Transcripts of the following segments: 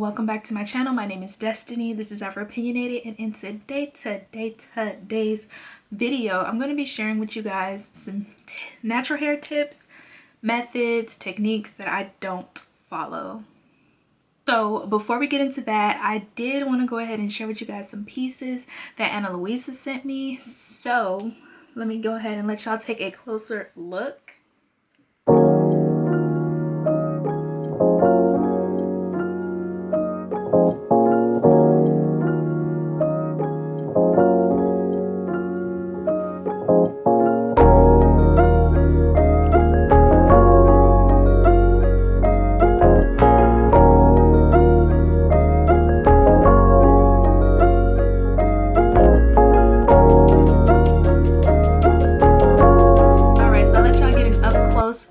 welcome back to my channel. My name is Destiny. This is Afro-Pinionated, and in today's video, I'm going to be sharing with you guys some natural hair tips, methods, techniques that I don't follow. So before we get into that, I did want to go ahead and share with you guys some pieces that Luisa sent me. So let me go ahead and let y'all take a closer look.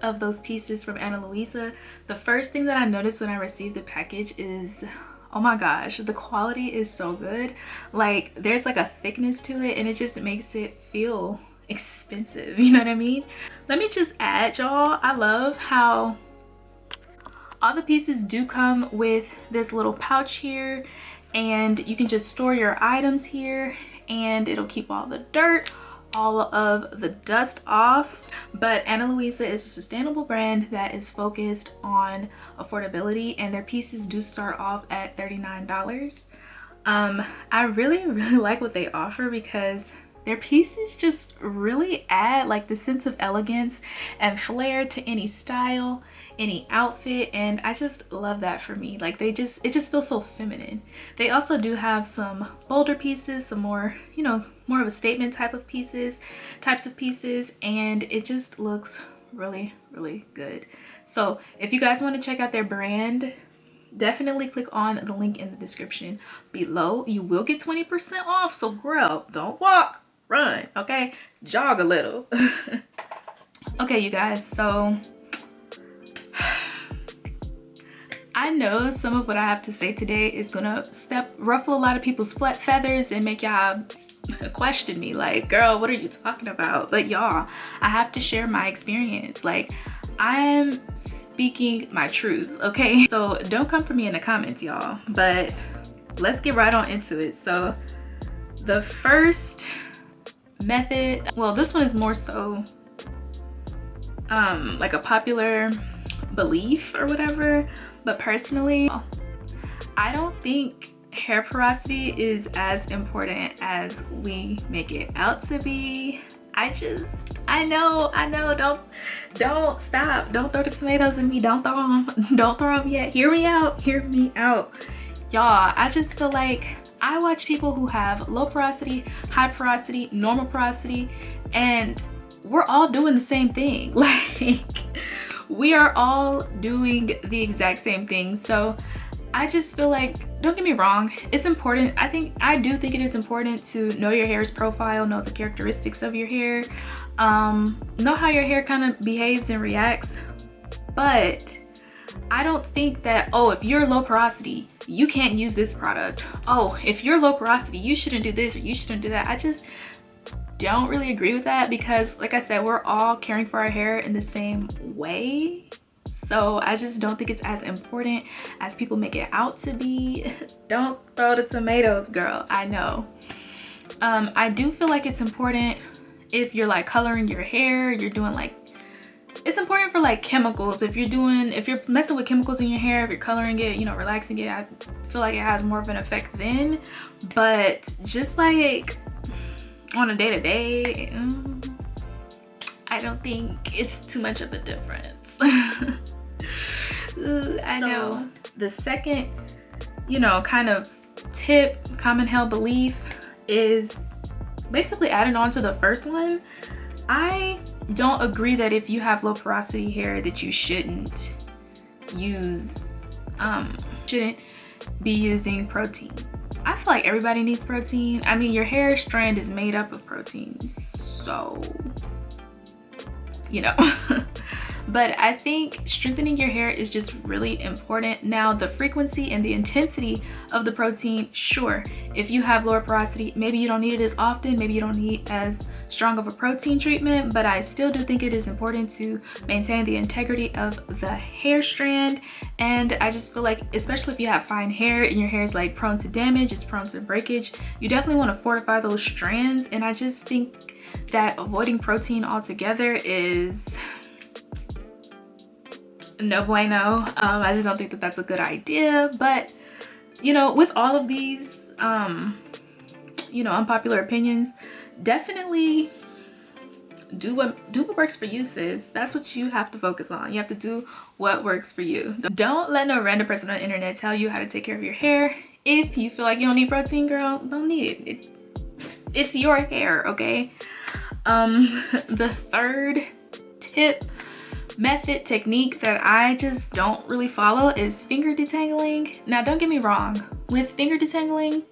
Of those pieces from Luisa. The first thing that I noticed when I received the package is, oh my gosh, the quality is so good. Like, there's like a thickness to it and it just makes it feel expensive, you know what I mean? Let me just add, y'all, I love how all the pieces do come with this little pouch here, and you can just store your items here and it'll keep all the dirt, all of the dust off. But Luisa is a sustainable brand that is focused on affordability, and their pieces do start off at $39. I really like what they offer because their pieces just really add like the sense of elegance and flair to any style, any outfit, and I just love that for me. Like, it just feels so feminine. They also do have some bolder pieces, some more, you know, more of a statement types of pieces, and it just looks really good. So if you guys want to check out their brand, definitely click on the link in the description below. You will get 20% off, so girl, don't walk, run, okay? Jog a little. Okay, you guys, so I know some of what I have to say today is gonna ruffle a lot of people's feathers and make y'all question me like, girl, what are you talking about? But y'all, I have to share my experience. Like, I'm speaking my truth, okay? So don't come for me in the comments, y'all, but let's get right on into it. So the first method, well, this one is more so like a popular belief or whatever, but personally, I don't think hair porosity is as important as we make it out to be. I know, don't stop, don't throw the tomatoes at me, don't throw them yet. Hear me out, y'all. I just feel like I watch people who have low porosity, high porosity, normal porosity, and we're all doing the same thing. Like, we are all doing the exact same thing. So I just feel like, don't get me wrong, it's important. I do think it is important to know your hair's profile, know the characteristics of your hair, know how your hair kind of behaves and reacts. But I don't think that, oh, if you're low porosity, you can't use this product. Oh, if you're low porosity, you shouldn't do this or you shouldn't do that. I just don't really agree with that because, like I said, we're all caring for our hair in the same way. So I just don't think it's as important as people make it out to be. Don't throw the tomatoes, girl. I know. I do feel like it's important if you're like coloring your hair, you're doing like, it's important for like chemicals. If you're messing with chemicals in your hair, if you're coloring it, you know, relaxing it, I feel like it has more of an effect then. But just like on a day-to-day, I don't think it's too much of a difference. I know. The second, you know, kind of tip, common held belief, is basically adding on to the first one. I don't agree that if you have low porosity hair that you shouldn't be using protein. I feel like everybody needs protein. I mean, your hair strand is made up of protein, so, you know. But I think strengthening your hair is just really important. Now, the frequency and the intensity of the protein, sure, if you have lower porosity, maybe you don't need it as often, maybe you don't need as strong of a protein treatment, but I still do think it is important to maintain the integrity of the hair strand. And I just feel like, especially if you have fine hair and your hair is like prone to damage, it's prone to breakage, you definitely want to fortify those strands. And I just think that avoiding protein altogether is no bueno. I just don't think that that's a good idea. But you know, with all of these you know, unpopular opinions, definitely do what works for you, sis. That's what you have to focus on. You have to do what works for you. Don't let no random person on the internet tell you how to take care of your hair. If you feel like you don't need protein, girl, don't need it. It's your hair, okay? The third tip, method, technique that I just don't really follow is finger detangling. Now, don't get me wrong, with finger detangling,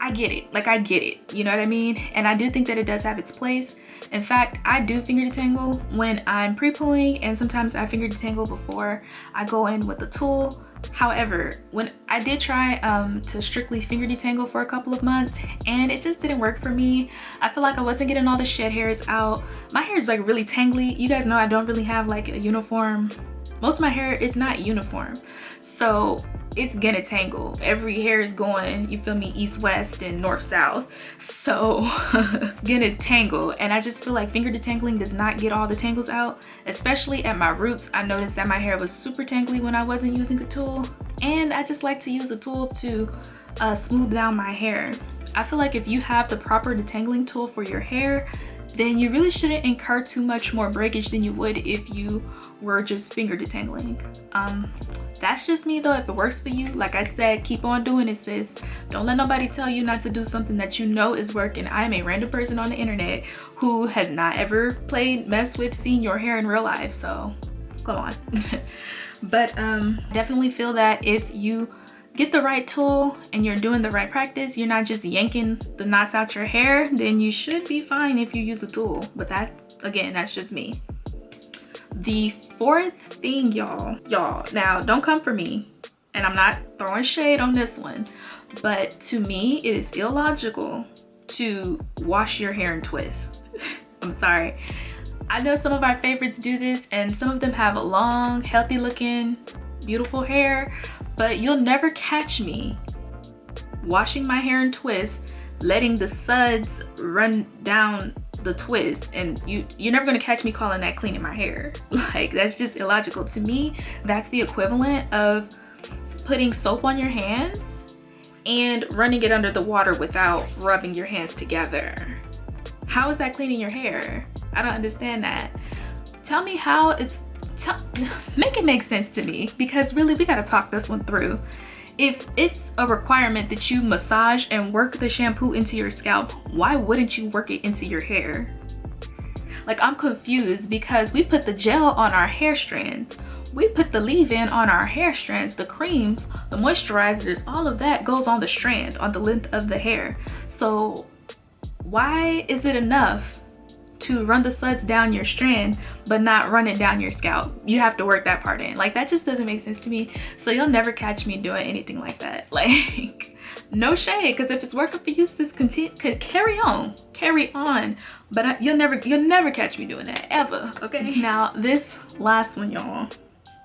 I get it. Like, I get it, you know what I mean? And I do think that it does have its place. In fact, I do finger detangle when I'm pre-pooing, and sometimes I finger detangle before I go in with the tool. However, when I did try to strictly finger detangle for a couple of months, and it just didn't work for me. I feel like I wasn't getting all the shed hairs out. My hair is like really tangly. You guys know I don't really have like a uniform, most of my hair is not uniform, so it's gonna tangle. Every hair is going, you feel me, east west and north south, so it's gonna tangle. And I just feel like finger detangling does not get all the tangles out, especially at my roots. I noticed that my hair was super tangly when I wasn't using a tool, and I just like to use a tool to smooth down my hair. I feel like if you have the proper detangling tool for your hair, then you really shouldn't incur too much more breakage than you would if you were just finger detangling. That's just me though. If it works for you, like I said, keep on doing it, sis. Don't let nobody tell you not to do something that you know is working. I am a random person on the internet who has not ever messed with seeing your hair in real life, so come on. But definitely feel that if you get the right tool and you're doing the right practice, you're not just yanking the knots out your hair, then you should be fine if you use a tool. But that, again, that's just me. The fourth thing, y'all, now don't come for me, and I'm not throwing shade on this one, but to me it is illogical to wash your hair and twist. I'm sorry. I know some of our favorites do this, and some of them have long, healthy looking, beautiful hair, but you'll never catch me washing my hair and twist, letting the suds run down the twist, and you're never gonna catch me calling that cleaning my hair. Like, that's just illogical. To me, that's the equivalent of putting soap on your hands and running it under the water without rubbing your hands together. How is that cleaning your hair? I don't understand that. Tell me how it's, make it make sense to me, because really we gotta talk this one through. If it's a requirement that you massage and work the shampoo into your scalp, why wouldn't you work it into your hair? Like, I'm confused, because we put the gel on our hair strands, we put the leave-in on our hair strands, the creams, the moisturizers, all of that goes on the strand, on the length of the hair. So why is it enough to run the suds down your strand but not run it down your scalp? You have to work that part in. Like, that just doesn't make sense to me. So you'll never catch me doing anything like that. Like, no shade, because if it's working for you, sis, carry on, but you'll never catch me doing that, ever. Okay, now this last one, y'all,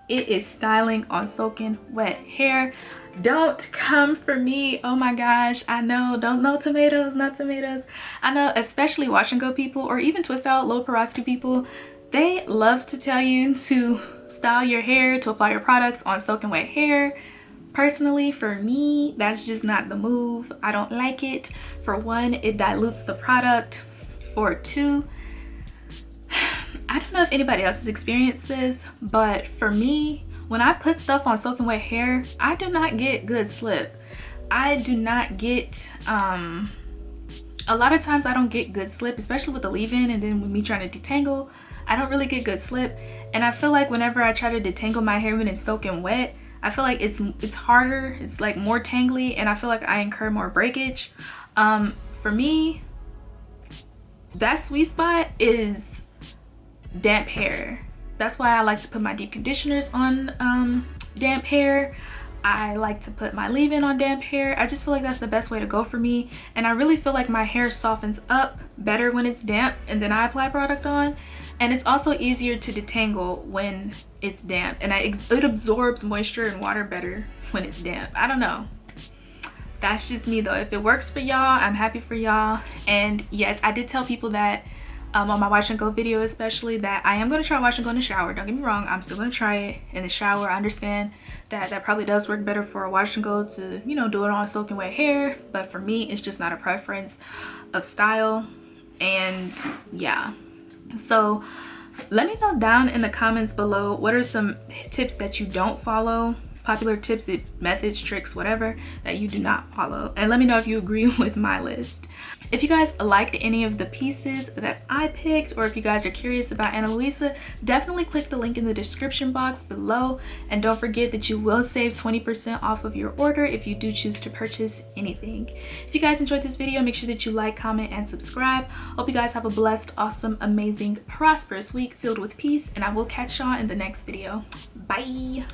it is styling on soaking wet hair. Don't come for me. Oh my gosh, I know, don't know, tomatoes, not tomatoes. I know, especially wash and go people, or even twist out low porosity people, they love to tell you to style your hair, to apply your products on soaking wet hair. Personally, for me, that's just not the move. I don't like it. For one, it dilutes the product. For two, I don't know if anybody else has experienced this, but for me, when I put stuff on soaking wet hair, I do not get good slip. I do not get, a lot of times I don't get good slip, especially with the leave-in, and then with me trying to detangle, I don't really get good slip. And I feel like whenever I try to detangle my hair when it's soaking wet, I feel like it's harder, it's like more tangly, and I feel like I incur more breakage. For me, that sweet spot is damp hair. That's why I like to put my deep conditioners on damp hair. I like to put my leave-in on damp hair. I just feel like that's the best way to go for me, and I really feel like my hair softens up better when it's damp and then I apply product on. And it's also easier to detangle when it's damp, and it absorbs moisture and water better when it's damp. I don't know, that's just me though. If it works for y'all, I'm happy for y'all. And yes, I did tell people that on my wash and go video especially, that I am going to try wash and go in the shower. Don't get me wrong, I'm still going to try it in the shower. I understand that that probably does work better for a wash and go to, you know, do it on soaking wet hair, but for me it's just not a preference of style. And yeah, so let me know down in the comments below, what are some tips that you don't follow, popular tips, methods, tricks, whatever, that you do not follow, and let me know if you agree with my list. If you guys liked any of the pieces that I picked, or if you guys are curious about Ana Luisa, definitely click the link in the description box below, and don't forget that you will save 20% off of your order if you do choose to purchase anything. If you guys enjoyed this video, make sure that you like, comment, and subscribe. Hope you guys have a blessed, awesome, amazing, prosperous week filled with peace, and I will catch y'all in the next video. Bye!